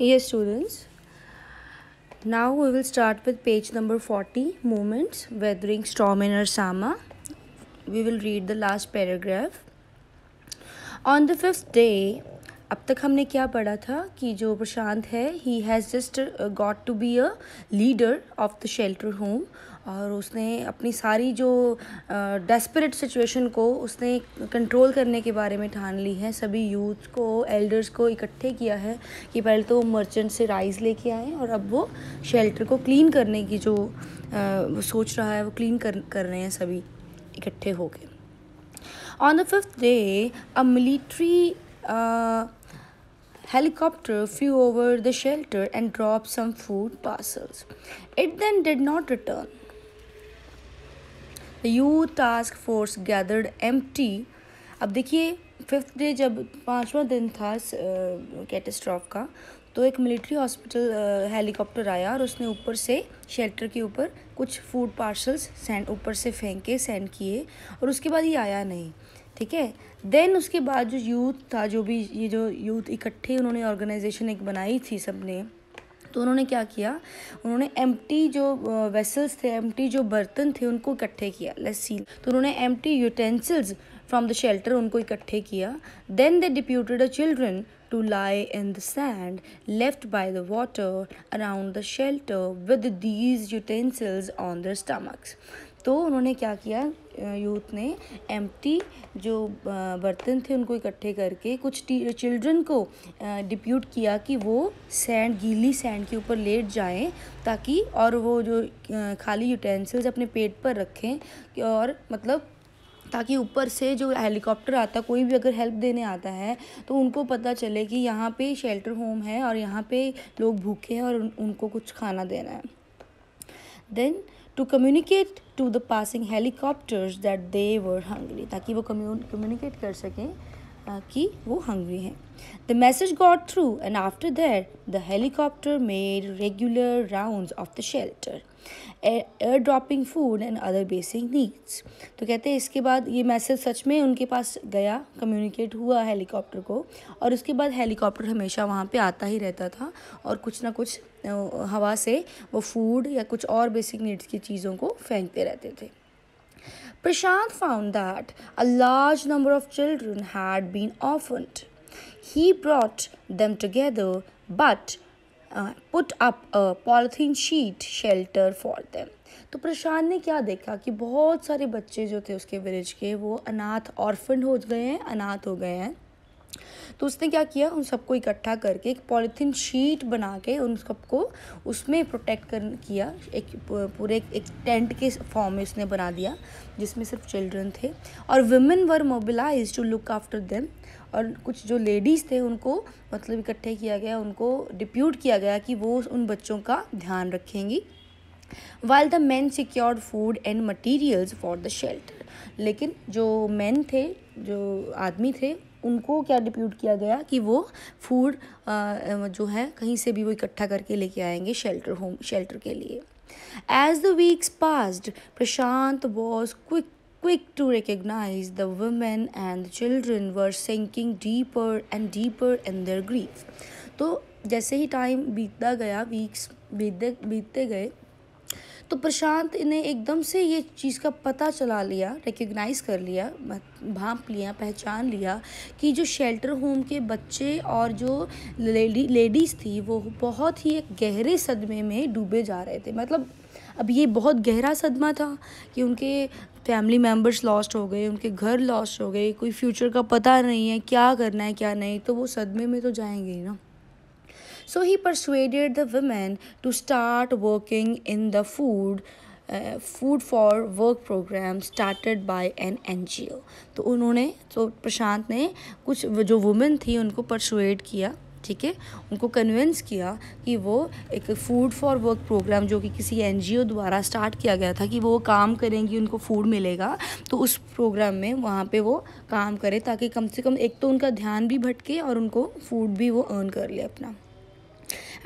Yes, students. Now we will start with page number 40, Moments, Weathering Storm in Arsama. We will read the last paragraph. On the fifth day, अब तक हमने क्या पढ़ा था कि जो प्रशांत है ही has just got to be a leader of the shelter home, और उसने अपनी सारी जो डेस्परेट सिचुएशन को उसने कंट्रोल करने के बारे में ठान ली है। सभी यूथ को, एल्डर्स को इकट्ठे किया है कि पहले तो मर्चेंट से राइस लेके आए और अब वो शेल्टर को क्लीन करने की जो वो सोच रहा है वो क्लीन कर रहे हैं सभी इकट्ठे होके। On the fifth day, a military helicopter flew over the shelter and dropped some food parcels. It then did not return. The youth task force gathered empty. अब देखिए, फिफ्थ डे जब 5वां दिन था कैटेस्ट्रॉफ का, तो एक मिलिट्री हॉस्पिटल हेलीकॉप्टर आया और उसने ऊपर से शेल्टर के ऊपर कुछ फूड पार्सल्स ऊपर से फेंक के सेंड किए, और उसके बाद ये आया नहीं। ठीक है। देन उसके बाद जो यूथ था, जो भी ये जो यूथ इकट्ठे उन्होंने ऑर्गेनाइजेशन एक बनाई थी सबने, तो उन्होंने क्या किया, उन्होंने एम्प्टी जो वेसल्स थे, एम्प्टी जो बर्तन थे, उनको इकट्ठे किया। Let's see. तो उन्होंने empty utensils from the shelter उनको इकट्ठे किया। Then they deputed the children to lie in the sand left by the water around the shelter with these utensils on their stomachs. तो उन्होंने क्या किया, यूथ ने एम्प्टी जो बर्तन थे उनको इकट्ठे करके कुछ चिल्ड्रन को डिप्यूट किया कि वो गीली सैंड के ऊपर लेट जाएं, ताकि और वो जो खाली यूटेंसिल्स अपने पेट पर रखें, और मतलब ताकि ऊपर से जो हेलीकॉप्टर आता, कोई भी अगर हेल्प देने आता है तो उनको पता चले कि यहाँ पे शेल्टर होम है और यहाँ पे लोग भूखे हैं और उनको कुछ खाना देना है। Then to communicate to the passing helicopters that they were hungry, ताकि वो कम्युनिकेट कर सकें कि वो हंग्री हैं। The message got through and after that the helicopter made regular rounds of the shelter air dropping food and other basic needs. तो कहते हैं इसके बाद ये मैसेज सच में उनके पास गया, कम्युनिकेट हुआ हेलीकॉप्टर को, और उसके बाद हेलीकॉप्टर हमेशा वहाँ पे आता ही रहता था और कुछ ना कुछ हवा से वो फूड या कुछ और बेसिक नीड्स की चीज़ों को फेंकते रहते थे। Prashant found that a large number of children had been orphaned. He brought them together but put up a polythene sheet shelter for them. तो प्रशांत ने क्या देखा कि बहुत सारे बच्चे जो थे उसके विलेज के, वो अनाथ ऑर्फन हो गए हैं, अनाथ हो गए हैं। तो उसने क्या किया, उन सबको इकट्ठा करके एक पॉलीथीन शीट बना के उन सबको उसमें प्रोटेक्ट किया। एक पूरे एक टेंट के फॉर्म में उसने बना दिया जिसमें सिर्फ चिल्ड्रन थे, और women were mobilise to look after them. और कुछ जो लेडीज़ थे उनको मतलब इकट्ठे किया गया, उनको डिप्यूट किया गया कि वो उन बच्चों का ध्यान रखेंगी। while the men secured food and materials for the shelter. लेकिन जो men थे, जो आदमी थे, उनको क्या डिप्यूट किया गया कि वो फूड जो है कहीं से भी वो इकट्ठा करके लेके आएंगे शेल्टर के लिए। As the weeks passed, Prashant was quick to recognize the women and the children were sinking deeper and deeper in their grief. तो जैसे ही टाइम बीतता गया, वीक्स बीतते गए, तो प्रशांत ने एकदम से ये चीज़ का पता चला लिया, रिकग्नाइज़ कर लिया, भांप लिया, पहचान लिया कि जो शेल्टर होम के बच्चे और जो लेडीज़ थी वो बहुत ही एक गहरे सदमे में डूबे जा रहे थे। मतलब अब ये बहुत गहरा सदमा था कि उनके फैमिली मेम्बर्स लॉस्ट हो गए, उनके घर लॉस्ट हो गए, कोई फ्यूचर का पता नहीं है, क्या करना है क्या नहीं, तो वो सदमे में तो जाएंगे ही ना। So he persuaded the women to start working in the food for work program started by an NGO. तो प्रशांत ने कुछ जो वुमेन थी उनको परसुएड किया, ठीक है, उनको कन्विंस किया कि वो एक फूड फॉर वर्क प्रोग्राम जो कि किसी NGO द्वारा स्टार्ट किया गया था कि वो काम करेंगी, उनको फूड मिलेगा, तो उस प्रोग्राम में वहाँ पे वो काम करे ताकि कम से कम एक तो उनका ध्यान भी भटके और उनको फूड भी वो अर्न कर ले अपना।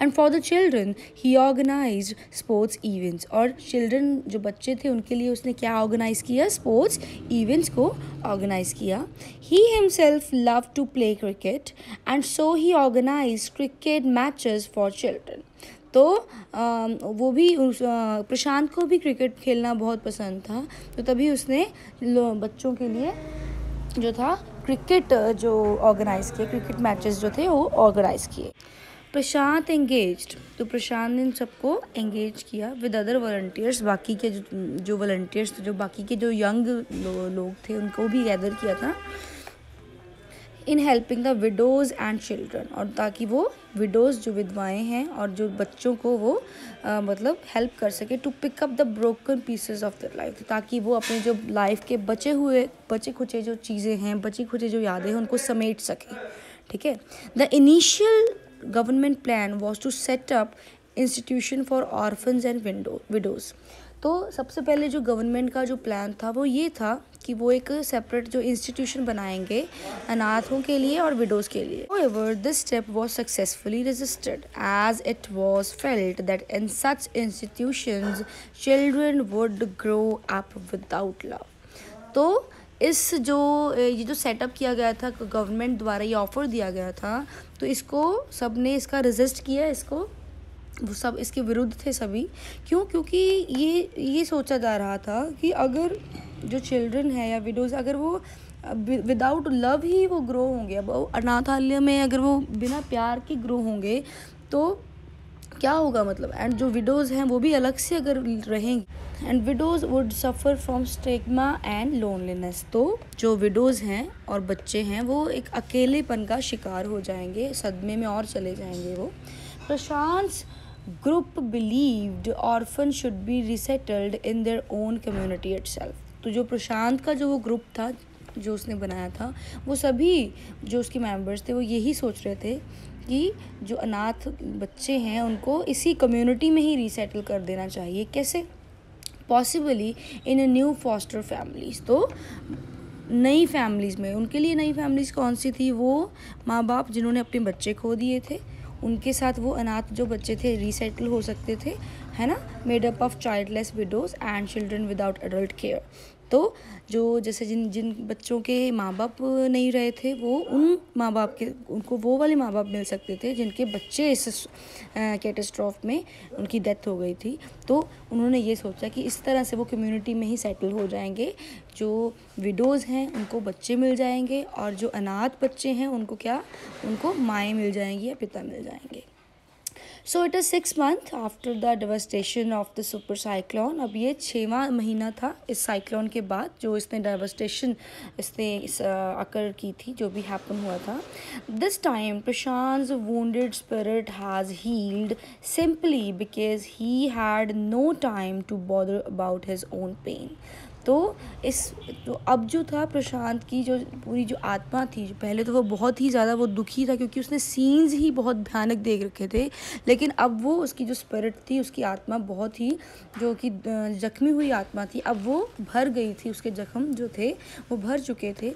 And for the children he organised sports events, और चिल्ड्रन जो बच्चे थे उनके लिए उसने क्या ऑर्गेनाइज किया, स्पोर्ट्स इवेंट्स को ऑर्गेनाइज किया. He himself love to play cricket and so he organise cricket matches for children. तो वो भी प्रशांत को भी क्रिकेट खेलना बहुत पसंद था, तो तभी उसने बच्चों के लिए जो था क्रिकेट जो ऑर्गेनाइज़ किए, क्रिकेट मैचेस जो थे वो ऑर्गेनाइज़ किए. प्रशांत एंगेज्ड, तो प्रशांत ने इन सबको एंगेज किया विद अदर वॉलंटियर्स, बाकी के जो वॉलंटियर्स थे, जो बाकी के जो यंग लोग थे उनको भी गैदर किया था in helping the widows and children, और ताकि वो विडोज़ जो विधवाएं हैं और जो बच्चों को वो मतलब हेल्प कर सके to pick up the broken pieces of their life, ताकि वो अपने जो लाइफ के बचे खुचे जो चीज़ें हैं, बची खुची जो यादें हैं उनको समेट सके. ठीक है. The initial government plan was to set up institution for orphans and widows. तो सबसे पहले जो गवर्नमेंट का जो प्लान था वो ये था कि वो एक सेपरेट जो इंस्टीट्यूशन बनाएंगे अनाथों के लिए और विडोज़ के लिए. However, this step was successfully resisted as it was felt that in such institutions children would grow up without love. तो इस ये जो सेटअप किया गया था गवर्नमेंट द्वारा, ये ऑफर दिया गया था, तो इसको सब ने इसका रेजिस्ट किया, इसको वो सब इसके विरुद्ध थे सभी. क्यों? क्योंकि ये सोचा जा रहा था कि अगर जो चिल्ड्रन है या विडोज़ अगर वो विदाउट लव ही वो ग्रो होंगे, अब अनाथालय में अगर वो बिना प्यार के ग्रो होंगे तो क्या होगा मतलब. एंड जो विडोज़ हैं वो भी अलग से अगर रहेंगे and widows would suffer from stigma and loneliness. तो जो विडोज़ हैं और बच्चे हैं वो एक अकेलेपन का शिकार हो जाएंगे, सदमे में और चले जाएंगे वो. Prashant group believed orphan should be resettled in their own community itself. तो जो प्रशांत का जो वो ग्रुप था जो उसने बनाया था, वो सभी जो उसके मेंबर्स थे वो यही सोच रहे थे कि जो अनाथ बच्चे हैं उनको इसी कम्युनिटी में ही रीसेटल कर देना चाहिए. कैसे? Possibly in a new foster families. तो नई फैमिलीज़ में, उनके लिए नई फैमिलीज़ कौन सी थी? वो माँ बाप जिन्होंने अपने बच्चे खो दिए थे, उनके साथ वो अनाथ जो बच्चे थे रीसेटल हो सकते थे, है ना. Made up of childless widows and children without adult care. तो जो जैसे जिन बच्चों के माँ बाप नहीं रहे थे वो उनको वो वाले माँ बाप मिल सकते थे जिनके बच्चे इस कैटास्ट्रॉफ में उनकी डेथ हो गई थी. तो उन्होंने ये सोचा कि इस तरह से वो कम्युनिटी में ही सेटल हो जाएंगे. जो विडोज़ हैं उनको बच्चे मिल जाएंगे और जो अनाथ बच्चे हैं उनको माएँ मिल जाएंगी या पिता मिल जाएंगे. So it is 6 months after the devastation of the super cyclone. अब ये 6वां महीना था इस साइक्लोन के बाद जो इसने डेवस्टेशन अकर की थी, जो भी हैपन हुआ था. This time Prashant's wounded spirit has healed simply because he had no time to bother about his own pain. तो अब जो था प्रशांत की जो पूरी जो आत्मा थी, जो पहले तो वो बहुत ही ज़्यादा वो दुखी था क्योंकि उसने सीन्स ही बहुत भयानक देख रखे थे, लेकिन अब वो उसकी जो स्पिरिट थी, उसकी आत्मा बहुत ही जो कि जख्मी हुई आत्मा थी, अब वो भर गई थी, उसके जख्म जो थे वो भर चुके थे.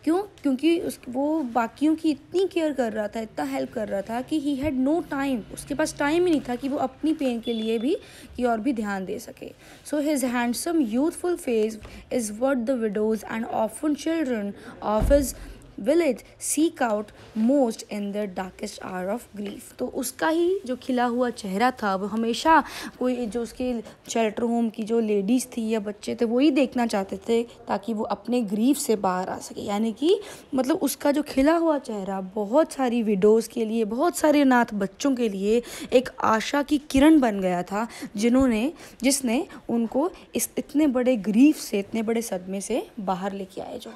क्यों? क्योंकि वो बाकियों की इतनी केयर कर रहा था, इतना हेल्प कर रहा था कि ही हैड नो टाइम, उसके पास टाइम ही नहीं था कि वो अपनी पेन के लिए भी कि और भी ध्यान दे सके. So his handsome youthful face is what the widows and orphan children of his village seek out most in the darkest hour of grief. तो उसका ही जो खिला हुआ चेहरा था वो हमेशा कोई जो उसके शेल्टर होम की जो लेडीज़ थी या बच्चे थे वही देखना चाहते थे ताकि वो अपने ग्रीफ से बाहर आ सके. यानी कि मतलब उसका जो खिला हुआ चेहरा बहुत सारी विडोज़ के लिए, बहुत सारे अनाथ बच्चों के लिए एक आशा की किरण बन गया था जिसने उनको इस इतने बड़े ग्रीफ से, इतने बड़े सदमे से बाहर लेके आए. जो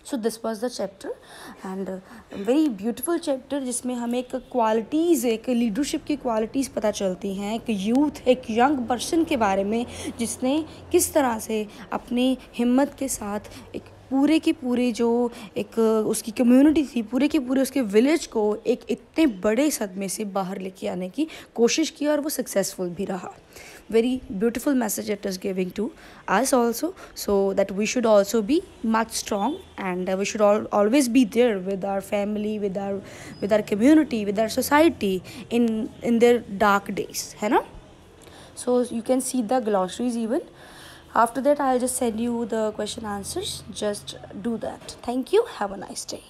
so this was the chapter and very beautiful chapter जिसमें हमें एक क्वालिटीज़, एक लीडरशिप की क्वालिटीज़ पता चलती हैं, एक यूथ, एक यंग पर्सन के बारे में जिसने किस तरह से अपनी हिम्मत के साथ एक पूरे के पूरे जो एक उसकी कम्युनिटी थी, पूरे के पूरे उसके विलेज को एक इतने बड़े सदमे से बाहर लेके आने की कोशिश की और वो सक्सेसफुल भी रहा. Very beautiful message it is giving to us also, so that we should also be much strong, and we should always be there with our family, with our community, with our society in their dark days, है ना. So you can see the glossaries even. After that I'll just send you the question answers. Just do that. Thank you. Have a nice day.